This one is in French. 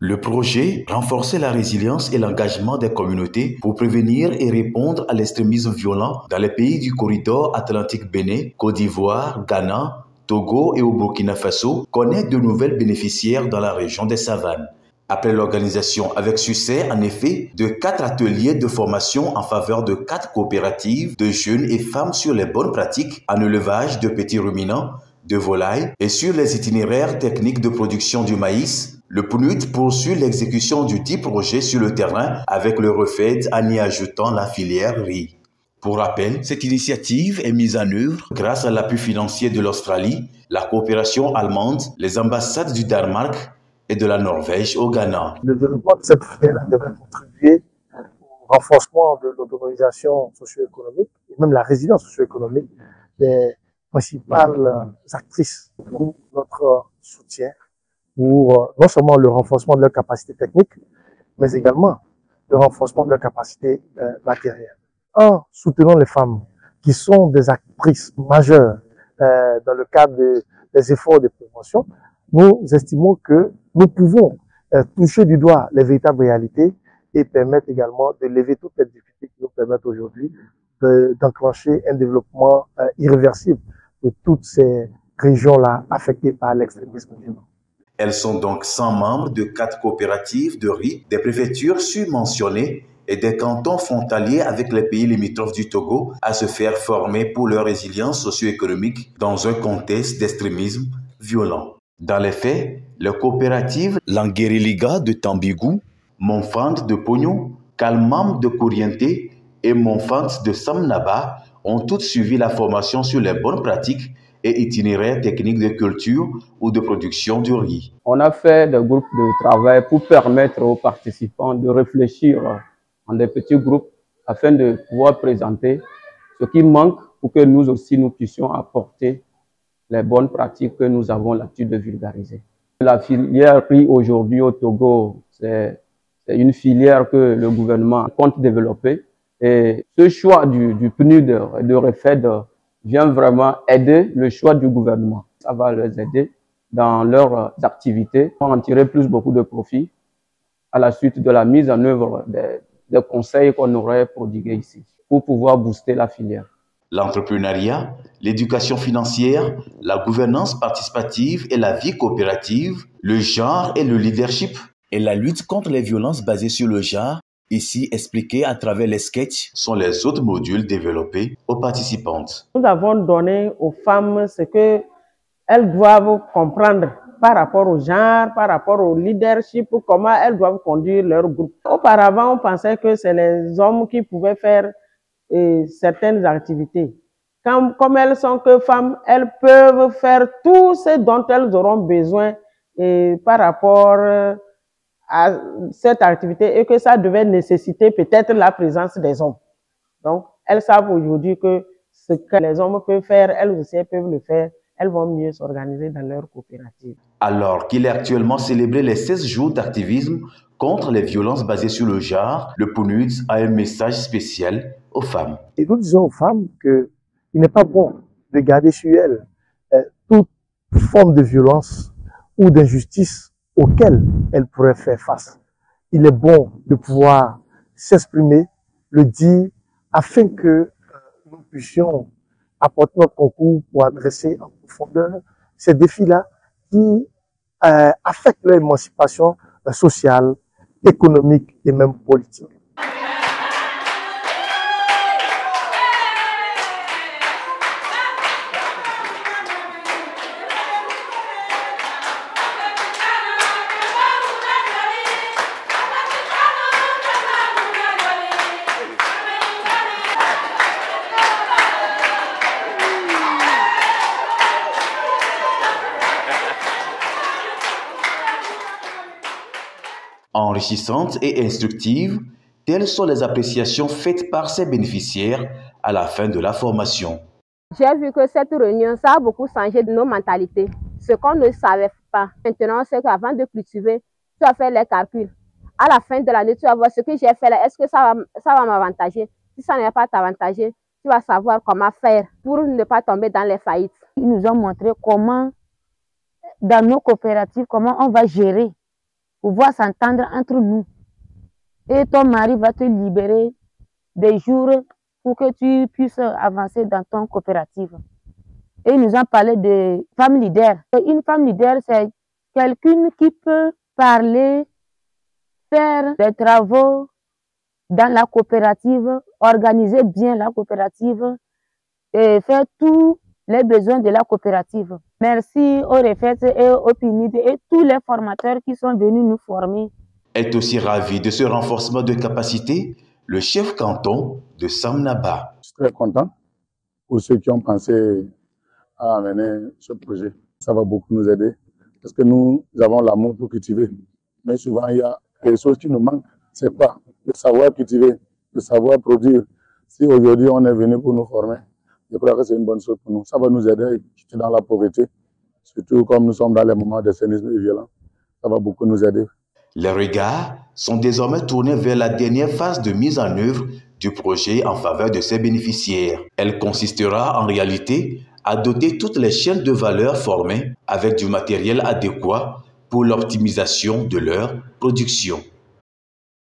Le projet renforçait la résilience et l'engagement des communautés pour prévenir et répondre à l'extrémisme violent dans les pays du corridor Atlantique Bénin, Côte d'Ivoire, Ghana, Togo et au Burkina Faso, connaît de nouvelles bénéficiaires dans la région des savanes. Après l'organisation avec succès, en effet, de 4 ateliers de formation en faveur de 4 coopératives de jeunes et femmes sur les bonnes pratiques en élevage de petits ruminants, de volailles et sur les itinéraires techniques de production du maïs, le PNUD poursuit l'exécution du dit projet sur le terrain avec le REFED en y ajoutant la filière riz. Pour rappel, cette initiative est mise en œuvre grâce à l'appui financier de l'Australie, la coopération allemande, les ambassades du Danemark et de la Norvège au Ghana. Le développement de cette filière devrait contribuer au renforcement de l'autonomisation socio-économique et même la résilience socio-économique des principales actrices pour notre soutien, pour non seulement le renforcement de leurs capacités techniques, mais également le renforcement de leurs capacités matérielles. En soutenant les femmes qui sont des actrices majeures dans le cadre des efforts de prévention, nous estimons que nous pouvons toucher du doigt les véritables réalités et permettre également de lever toutes les difficultés qui nous permettent aujourd'hui d'enclencher un développement irréversible de toutes ces régions-là affectées par l'extrémisme violent. Elles sont donc 100 membres de 4 coopératives de riz, des préfectures submentionnées et des cantons frontaliers avec les pays limitrophes du Togo à se faire former pour leur résilience socio-économique dans un contexte d'extrémisme violent. Dans les faits, les coopératives Langueriliga de Tambigou, Monfante de Pogno, Kalmam de Kourienté et Monfante de Samnaba ont toutes suivi la formation sur les bonnes pratiques et itinéraires techniques de culture ou de production du riz. On a fait des groupes de travail pour permettre aux participants de réfléchir en des petits groupes afin de pouvoir présenter ce qui manque pour que nous aussi nous puissions apporter les bonnes pratiques que nous avons l'habitude de vulgariser. La filière riz aujourd'hui au Togo, c'est une filière que le gouvernement compte développer. Et ce choix du PNUD et de REFED vient vraiment aider le choix du gouvernement. Ça va les aider dans leurs activités, pour en tirer beaucoup de profit à la suite de la mise en œuvre des conseils qu'on aurait prodigués ici pour pouvoir booster la filière. L'entrepreneuriat, l'éducation financière, la gouvernance participative et la vie coopérative, le genre et le leadership, et la lutte contre les violences basées sur le genre, ici expliquées à travers les sketchs, sont les autres modules développés aux participantes. Nous avons donné aux femmes ce qu'elles doivent comprendre par rapport au genre, par rapport au leadership, comment elles doivent conduire leur groupe. Auparavant, on pensait que c'est les hommes qui pouvaient faire certaines activités. Comme elles sont que femmes, elles peuvent faire tout ce dont elles auront besoin par rapport à cette activité et que ça devait nécessiter peut-être la présence des hommes. Donc, elles savent aujourd'hui que ce que les hommes peuvent faire, elles aussi peuvent le faire. Elles vont mieux s'organiser dans leur coopérative. Alors qu'il est actuellement célébré les 16 jours d'activisme contre les violences basées sur le genre, le PNUD a un message spécial aux femmes. Et nous disons aux femmes qu'il n'est pas bon de garder sur elles toute forme de violence ou d'injustice auxquelles elles pourraient faire face. Il est bon de pouvoir s'exprimer, le dire, afin que nous puissions apporter notre concours pour adresser en profondeur ces défis-là qui affectent leur émancipation sociale, économique et même politique. Enrichissantes et instructives, telles sont les appréciations faites par ces bénéficiaires à la fin de la formation. J'ai vu que cette réunion, ça a beaucoup changé de nos mentalités. Ce qu'on ne savait pas. Maintenant, c'est qu'avant de cultiver, tu vas faire les calculs. À la fin de l'année, tu vas voir ce que j'ai fait là. Est-ce que ça va m'avantager? Si ça ne va pas t'avantager, tu vas savoir comment faire pour ne pas tomber dans les faillites. Ils nous ont montré comment, dans nos coopératives, comment on va gérer pouvoir s'entendre entre nous. Et ton mari va te libérer des jours pour que tu puisses avancer dans ton coopérative. Et il nous a parlé de femme leader. Une femme leader, c'est quelqu'un qui peut parler, faire des travaux dans la coopérative, organiser bien la coopérative et faire tous les besoins de la coopérative. Merci aux REFET et au PNUD et tous les formateurs qui sont venus nous former. Est aussi ravi de ce renforcement de capacité le chef canton de Samnaba. Je suis très content pour ceux qui ont pensé à amener ce projet. Ça va beaucoup nous aider parce que nous avons l'amour pour cultiver. Mais souvent, il y a quelque chose qui nous manque. C'est quoi? Le savoir cultiver, le savoir produire. Si aujourd'hui on est venu pour nous former, je crois que c'est une bonne chose pour nous. Ça va nous aider à quitter dans la pauvreté, surtout comme nous sommes dans les moments de séisme et violents. Ça va beaucoup nous aider. Les regards sont désormais tournés vers la dernière phase de mise en œuvre du projet en faveur de ses bénéficiaires. Elle consistera en réalité à doter toutes les chaînes de valeur formées avec du matériel adéquat pour l'optimisation de leur production.